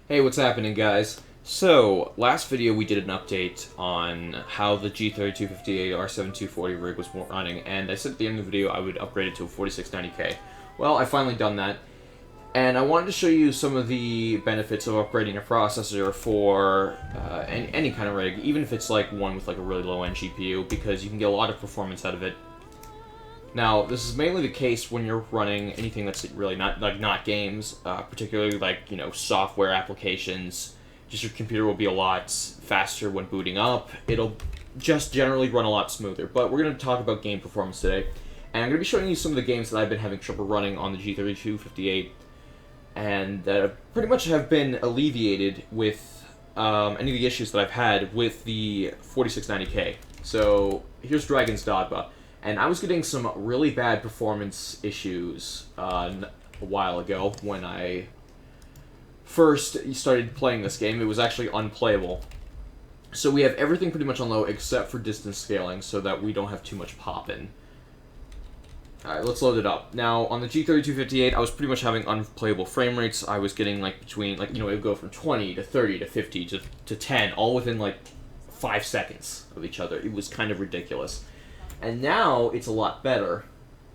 Hey, what's happening, guys? So, last video we did an update on how the G3258 R7240 rig was running, and I said at the end of the video I would upgrade it to a 4690K. Well, I finally done that, and I wanted to show you some of the benefits of upgrading a processor for any kind of rig, even if it's like one with like a really low-end GPU, because you can get a lot of performance out of it. Now, this is mainly the case when you're running anything that's really not games, particularly like, software applications. Just your computer will be a lot faster when booting up. It'll just generally run a lot smoother. But we're going to talk about game performance today. And I'm going to be showing you some of the games that I've been having trouble running on the G3258, and that pretty much have been alleviated with any of the issues that I've had with the 4690K. So, here's Dragon's Dogma. And I was getting some really bad performance issues a while ago when I first started playing this game. It was actually unplayable. So we have everything pretty much on low except for distance scaling so that we don't have too much pop-in. Alright, let's load it up. Now, on the G3258, I was pretty much having unplayable frame rates. I was getting, between, it would go from 20 to 30 to 50 to 10, all within, 5 seconds of each other. It was kind of ridiculous. And now, it's a lot better.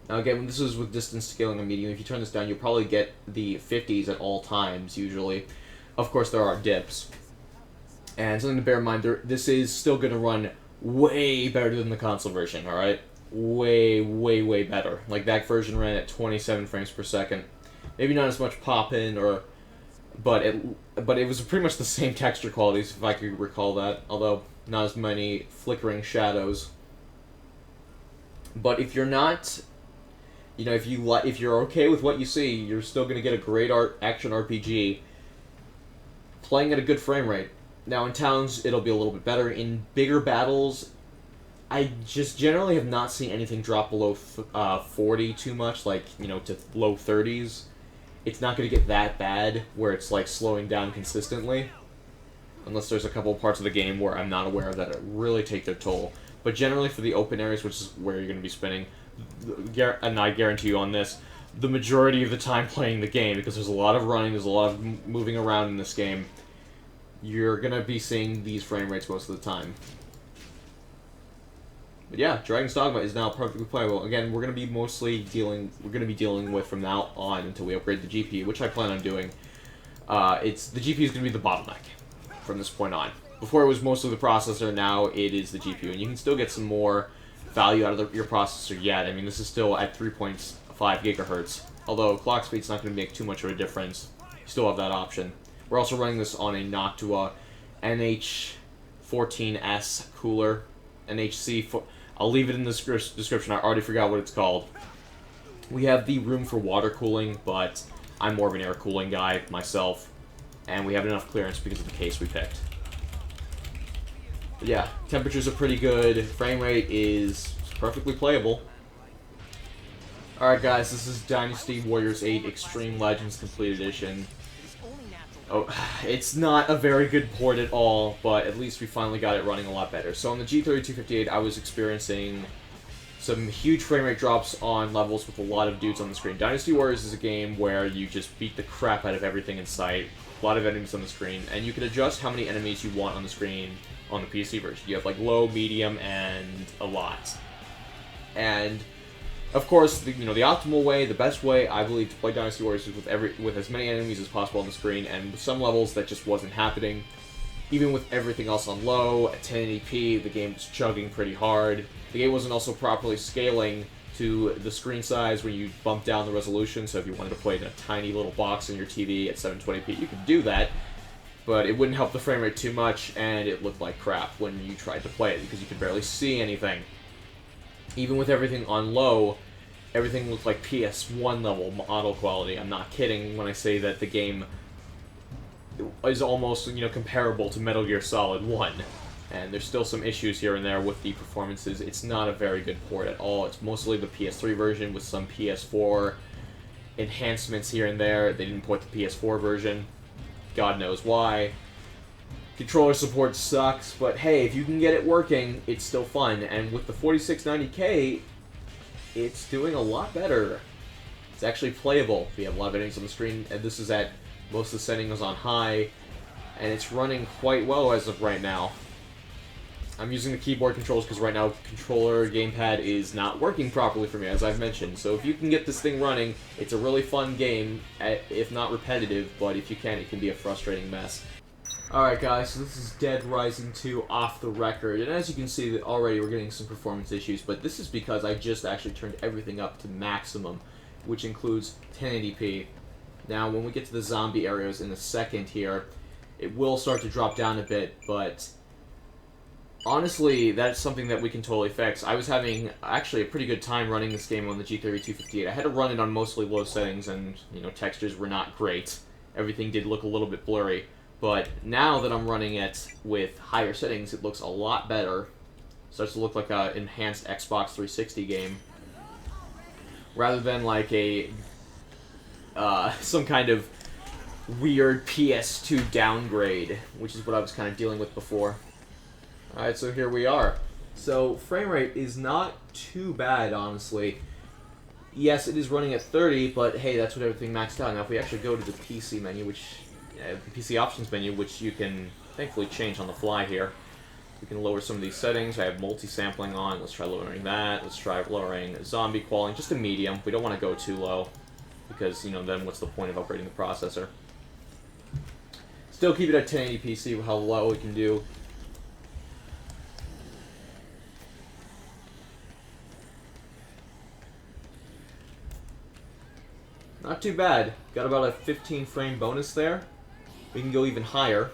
Now again, this is with distance scaling and medium. If you turn this down, you'll probably get the 50s at all times, usually. Of course, there are dips. And something to bear in mind, this is still going to run way better than the console version, alright? Way, way, way better. Like, that version ran at 27 frames per second. Maybe not as much pop-in, but it was pretty much the same texture qualities, if I could recall that. Although, not as many flickering shadows. But if you're not, if you're okay with what you see, you're still going to get a great action RPG playing at a good frame rate. Now, in towns, it'll be a little bit better. In bigger battles, I just generally have not seen anything drop below 40 too much, to low 30s. It's not going to get that bad where it's, slowing down consistently. Unless there's a couple of parts of the game where I'm not aware of that really take their toll. But generally for the open areas, which is where you're going to be spending, and I guarantee you on this, the majority of the time playing the game, because there's a lot of running, there's a lot of moving around in this game, you're going to be seeing these frame rates most of the time. But yeah, Dragon's Dogma is now perfectly playable. Again, we're going to be dealing with from now on until we upgrade the GPU, which I plan on doing. The GPU is going to be the bottleneck from this point on. Before it was mostly the processor, now it is the GPU, and you can still get some more value out of your processor yet. I mean, this is still at 3.5 gigahertz, although clock speed's not going to make too much of a difference. You still have that option. We're also running this on a Noctua NH14S cooler, NHC. I'll leave it in the description. I already forgot what it's called. We have the room for water cooling, but I'm more of an air cooling guy myself, and we have enough clearance because of the case we picked. But yeah, temperatures are pretty good. Frame rate is perfectly playable. Alright guys, this is Dynasty Warriors 8 Extreme Legends Complete Edition. Oh, it's not a very good port at all, but at least we finally got it running a lot better. So on the G3258, I was experiencing some huge frame rate drops on levels with a lot of dudes on the screen. Dynasty Warriors is a game where you just beat the crap out of everything in sight. A lot of enemies on the screen, and you can adjust how many enemies you want on the screen on the PC version. You have low, medium, and a lot. And of course, the optimal way, the best way, I believe, to play Dynasty Warriors is with as many enemies as possible on the screen. And with some levels that just wasn't happening. Even with everything else on low at 1080p, the game was chugging pretty hard. The game wasn't also properly scaling to the screen size when you bump down the resolution. So if you wanted to play in a tiny little box on your TV at 720p, you could do that. But it wouldn't help the frame rate too much, and it looked like crap when you tried to play it, because you could barely see anything. Even with everything on low, everything looked like PS1 level model quality. I'm not kidding when I say that the game is almost, comparable to Metal Gear Solid 1. And there's still some issues here and there with the performances. It's not a very good port at all. It's mostly the PS3 version with some PS4 enhancements here and there. They didn't port the PS4 version. God knows why. Controller support sucks, but hey, if you can get it working, it's still fun. And with the 4690K, it's doing a lot better. It's actually playable. We have a lot of enemies on the screen, and this is at Most of the settings on high, and it's running quite well as of right now. I'm using the keyboard controls because right now controller gamepad is not working properly for me, as I've mentioned. So if you can get this thing running, it's a really fun game, if not repetitive, but if you can, it can be a frustrating mess. Alright guys, so this is Dead Rising 2 off the record, and as you can see that already we're getting some performance issues, but this is because I just actually turned everything up to maximum, which includes 1080p. Now when we get to the zombie areas in a second here, it will start to drop down a bit, but honestly, that's something that we can totally fix. I was having actually a pretty good time running this game on the G3258. I had to run it on mostly low settings, and textures were not great. Everything did look a little bit blurry. But now that I'm running it with higher settings, it looks a lot better. Starts to look like an enhanced Xbox 360 game, rather than like a some kind of weird PS2 downgrade, which is what I was kind of dealing with before. Alright, so here we are. So frame rate is not too bad, honestly. Yes, it is running at 30, but hey, that's what everything maxed out. Now if we actually go to the PC menu, which PC options menu, which you can thankfully change on the fly here. We can lower some of these settings. I have multi-sampling on. Let's try lowering that. Let's try lowering zombie quality, just a medium. We don't want to go too low, because, then what's the point of upgrading the processor? Still keep it at 1080p, see how low we can do. Not too bad. Got about a 15 frame bonus there. We can go even higher.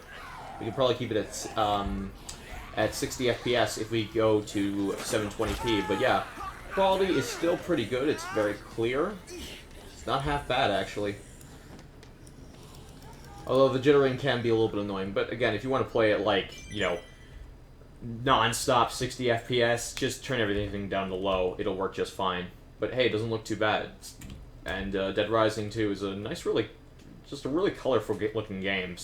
We can probably keep it at 60 FPS if we go to 720p. But yeah, quality is still pretty good. It's very clear. It's not half bad, actually. Although the jittering can be a little bit annoying. But again, if you want to play it like, non-stop 60 FPS, just turn everything down to low. It'll work just fine. But hey, it doesn't look too bad. And Dead Rising 2 is a nice, just a really colorful looking game.